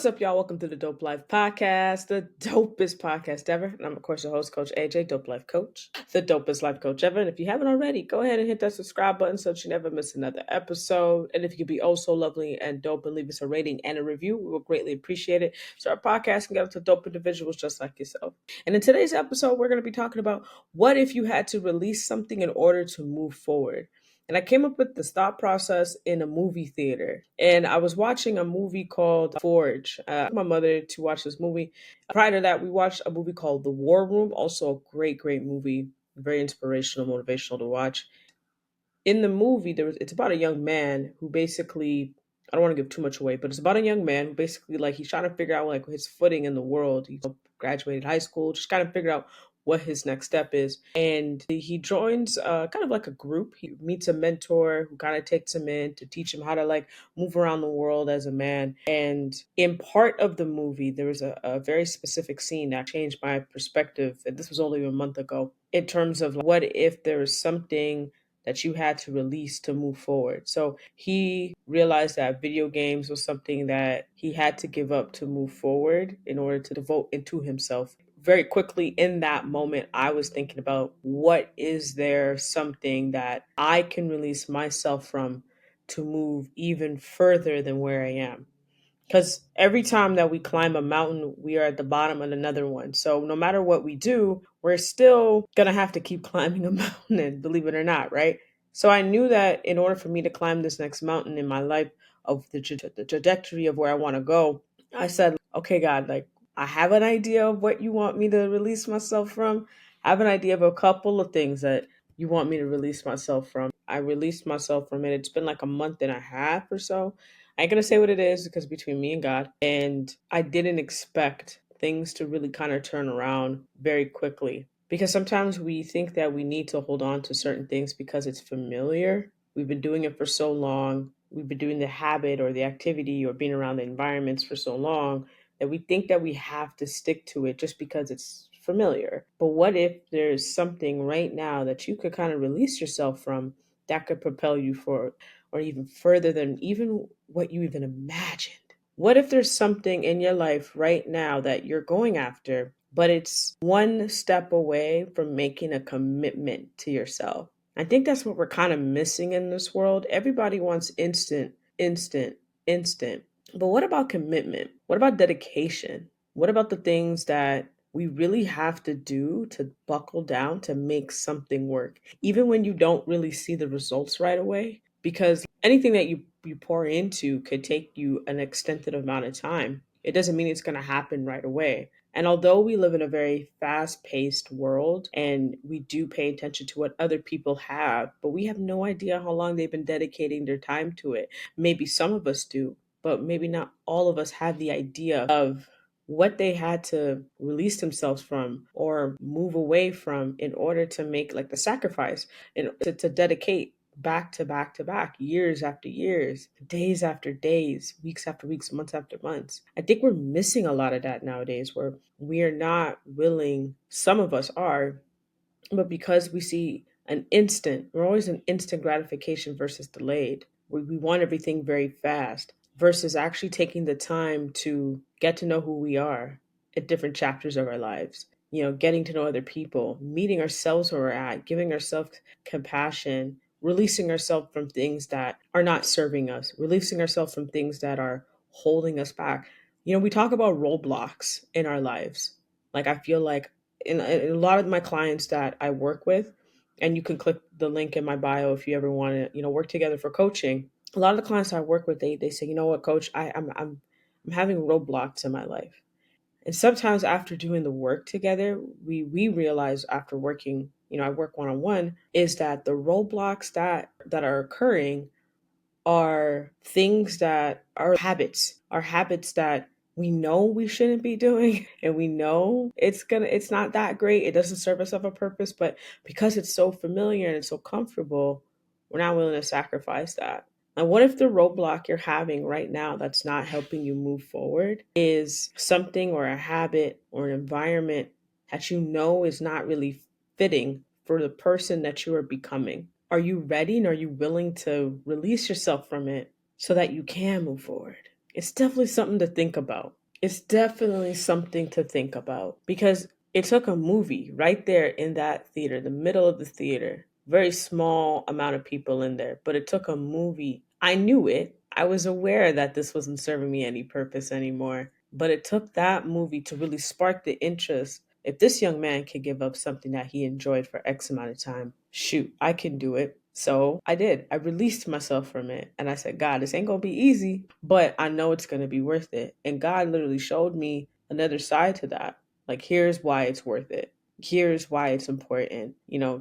What's up, y'all? Welcome to the Dope Life Podcast, the dopest podcast ever. And I'm, of course, your host, Coach AJ, Dope Life Coach, the dopest life coach ever. And if you haven't already, go ahead and hit that subscribe button so that you never miss another episode. And if you could be oh so lovely and dope and leave us a rating and a review, we will greatly appreciate it. So our podcast can get out to dope individuals just like yourself. And in today's episode, we're going to be talking about what if you had to release something in order to move forward. And I came up with this thought process in a movie theater. And I was watching a movie called Forge. I took my mother to watch this movie. Prior to that, we watched a movie called The War Room. Also a great, great movie. Very inspirational, motivational to watch. In the movie, it's about a young man who basically, I don't want to give too much away, but it's about a young man who basically, like, he's trying to figure out like his footing in the world. He graduated high school, just kind of figure out what his next step is. And he joins kind of like a group. He meets a mentor who kind of takes him in to teach him how to like move around the world as a man. And in part of the movie, there was a very specific scene that changed my perspective. And this was only a month ago, in terms of what if there was something that you had to release to move forward. So he realized that video games was something that he had to give up to move forward in order to devote into himself. Very quickly in that moment, I was thinking about what is there something that I can release myself from to move even further than where I am. Because every time that we climb a mountain, we are at the bottom of another one. So no matter what we do, we're still going to have to keep climbing a mountain, believe it or not, right? So I knew that in order for me to climb this next mountain in my life of the trajectory of where I want to go, I said, okay, God, like I have an idea of what you want me to release myself from. I have an idea of a couple of things that you want me to release myself from. I released myself from it. It's been like a month and a half or so. I ain't gonna say what it is because between me and God, and I didn't expect things to really kind of turn around very quickly. Because sometimes we think that we need to hold on to certain things because it's familiar. We've been doing it for so long. We've been doing the habit or the activity or being around the environments for so long that we think that we have to stick to it just because it's familiar. But what if there's something right now that you could kind of release yourself from that could propel you for or even further than even what you even imagined? What if there's something in your life right now that you're going after, but it's one step away from making a commitment to yourself? I think that's what we're kind of missing in this world. Everybody wants instant, instant, instant. But what about commitment? What about dedication? What about the things that we really have to do to buckle down to make something work, even when you don't really see the results right away? Because anything that you pour into could take you an extended amount of time. It doesn't mean it's going to happen right away. And although we live in a very fast paced world and we do pay attention to what other people have, but we have no idea how long they've been dedicating their time to it. Maybe some of us do, but maybe not all of us have the idea of what they had to release themselves from or move away from in order to make like the sacrifice and to dedicate back to back to back, years after years, days after days, weeks after weeks, months after months. I think we're missing a lot of that nowadays where we are not willing, some of us are, but because we see we're always an instant gratification versus delayed. We want everything very fast versus actually taking the time to get to know who we are at different chapters of our lives. Getting to know other people, meeting ourselves where we're at, giving ourselves compassion, releasing ourselves from things that are not serving us, releasing ourselves from things that are holding us back. We talk about roadblocks in our lives. Like, I feel like in a lot of my clients that I work with, and you can click the link in my bio if you ever want to, work together for coaching. A lot of the clients I work with, they say, you know what, coach, I'm having roadblocks in my life. And sometimes after doing the work together, we realize after working, I work one on one, is that the roadblocks that are occurring are things that are habits that we know we shouldn't be doing and we know it's not that great, it doesn't serve us of a purpose, but because it's so familiar and it's so comfortable, we're not willing to sacrifice that. And what if the roadblock you're having right now that's not helping you move forward is something or a habit or an environment that you know is not really fitting for the person that you are becoming? Are you ready and are you willing to release yourself from it so that you can move forward? It's definitely something to think about. It's definitely something to think about because it took a movie right there in that theater, the middle of the theater, very small amount of people in there, but it took a movie. I knew it. I was aware that this wasn't serving me any purpose anymore, but it took that movie to really spark the interest. If this young man could give up something that he enjoyed for X amount of time, shoot, I can do it. So I did. I released myself from it. And I said, God, this ain't going to be easy, but I know it's going to be worth it. And God literally showed me another side to that. Like, here's why it's worth it. Here's why it's important.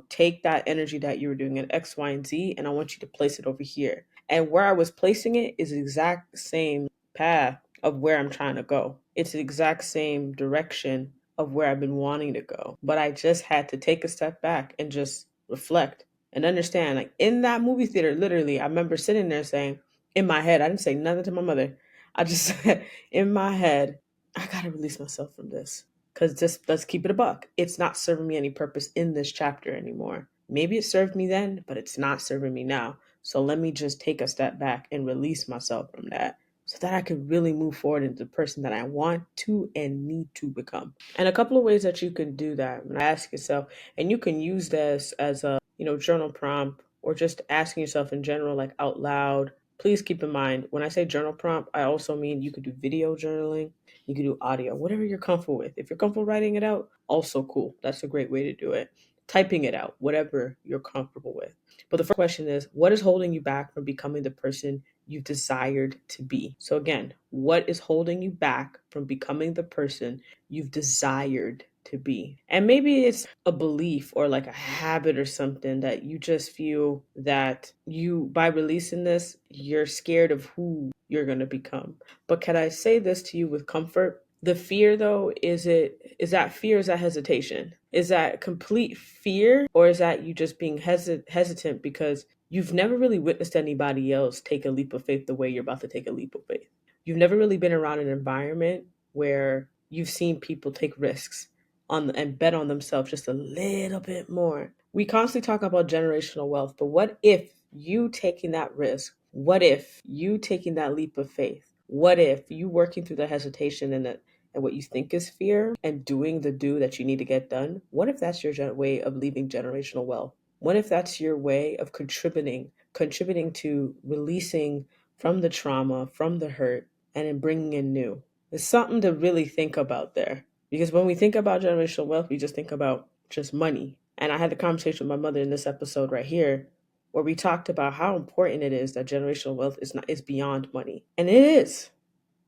Take that energy that you were doing at X, Y, and Z, and I want you to place it over here. And where I was placing it is the exact same path of where I'm trying to go. It's the exact same direction of where I've been wanting to go. But I just had to take a step back and just reflect and understand. Like in that movie theater, literally, I remember sitting there saying, in my head, I didn't say nothing to my mother. I just said, in my head, I got to release myself from this. Because just let's keep it a buck. It's not serving me any purpose in this chapter anymore. Maybe it served me then, but it's not serving me now. So let me just take a step back and release myself from that so that I could really move forward into the person that I want to and need to become. And a couple of ways that you can do that, and ask yourself, and you can use this as a journal prompt or just asking yourself in general, like out loud. Please keep in mind when I say journal prompt, I also mean you could do video journaling, you could do audio, whatever you're comfortable with. If you're comfortable writing it out, also cool. That's a great way to do it. Typing it out, whatever you're comfortable with. But the first question is, what is holding you back from becoming the person you desired to be? So again, what is holding you back from becoming the person you've desired to be? And maybe it's a belief or like a habit or something that you just feel that by releasing this, you're scared of who you're going to become. But can I say this to you with comfort? The fear though, is that fear, is that hesitation? Is that complete fear, or is that you just being hesitant because you've never really witnessed anybody else take a leap of faith the way you're about to take a leap of faith? You've never really been around an environment where you've seen people take risks and bet on themselves just a little bit more. We constantly talk about generational wealth, but what if you taking that risk? What if you taking that leap of faith? What if you working through the hesitation and what you think is fear and doing the do that you need to get done? What if that's your way of leaving generational wealth? What if that's your way of contributing to releasing from the trauma, from the hurt, and in bringing in new? It's something to really think about there. Because when we think about generational wealth, we just think about just money. And I had the conversation with my mother in this episode right here, where we talked about how important it is that generational wealth is beyond money. And it is.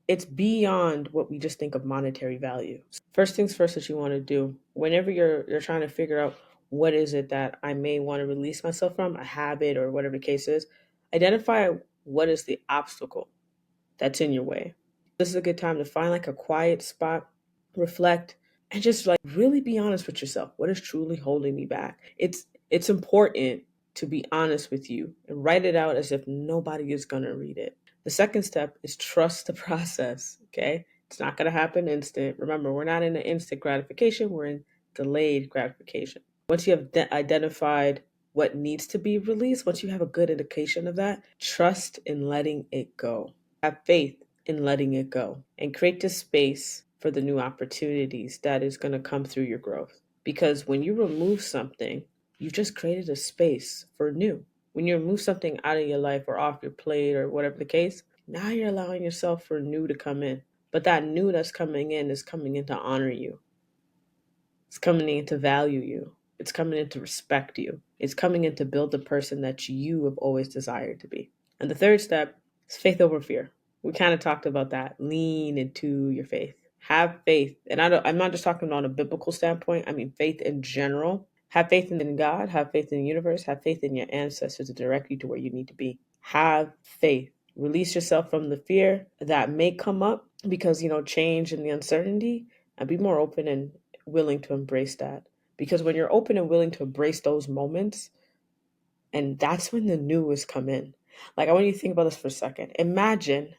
It's beyond what we just think of monetary value. First things first that you want to do, whenever you're trying to figure out what is it that I may want to release myself from, a habit or whatever the case is, identify what is the obstacle that's in your way. This is a good time to find like a quiet spot, reflect, and just like really be honest with yourself. What is truly holding me back? It's important to be honest with you and write it out as if nobody is going to read it. The second step is trust the process, okay? It's not going to happen instant. Remember, we're not in an instant gratification, we're in delayed gratification. Once you have identified what needs to be released, once you have a good indication of that, trust in letting it go. Have faith in letting it go and create the space for the new opportunities that is going to come through your growth. Because when you remove something, you've just created a space for new. When you remove something out of your life or off your plate or whatever the case, now you're allowing yourself for new to come in. But that new that's coming in is coming in to honor you. It's coming in to value you. It's coming in to respect you. It's coming in to build the person that you have always desired to be. And the third step is faith over fear. We kind of talked about that. Lean into your faith. Have faith. And I'm not just talking on a biblical standpoint. I mean faith in general. Have faith in God. Have faith in the universe. Have faith in your ancestors to direct you to where you need to be. Have faith. Release yourself from the fear that may come up because, change and the uncertainty, and be more open and willing to embrace that. Because when you're open and willing to embrace those moments, and that's when the new has come in. Like, I want you to think about this for a second. Imagine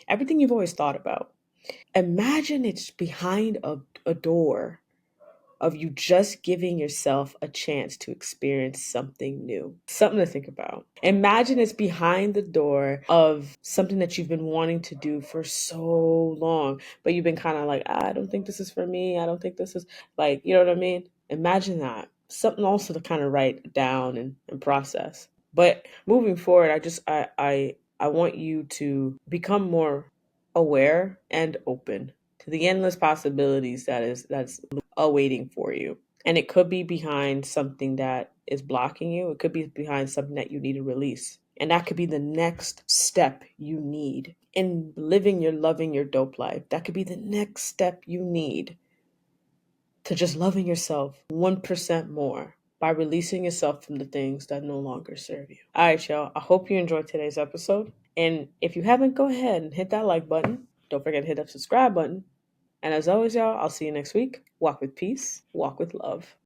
everything you've always thought about. Imagine it's behind a door of you just giving yourself a chance to experience something new. Something to think about. Imagine it's behind the door of something that you've been wanting to do for so long, but you've been kind of like, I don't think this is for me. I don't think this is like, you know what I mean? Imagine that. Something also to kind of write down and process. But moving forward, I want you to become more aware and open to the endless possibilities that's awaiting for you. And it could be behind something that is blocking you. It could be behind something that you need to release. And that could be the next step you need in living your loving your dope life. That could be the next step you need to just loving yourself 1% more by releasing yourself from the things that no longer serve you. All right, y'all. I hope you enjoyed today's episode. And if you haven't, go ahead and hit that like button. Don't forget to hit that subscribe button. And as always, y'all, I'll see you next week. Walk with peace, walk with love.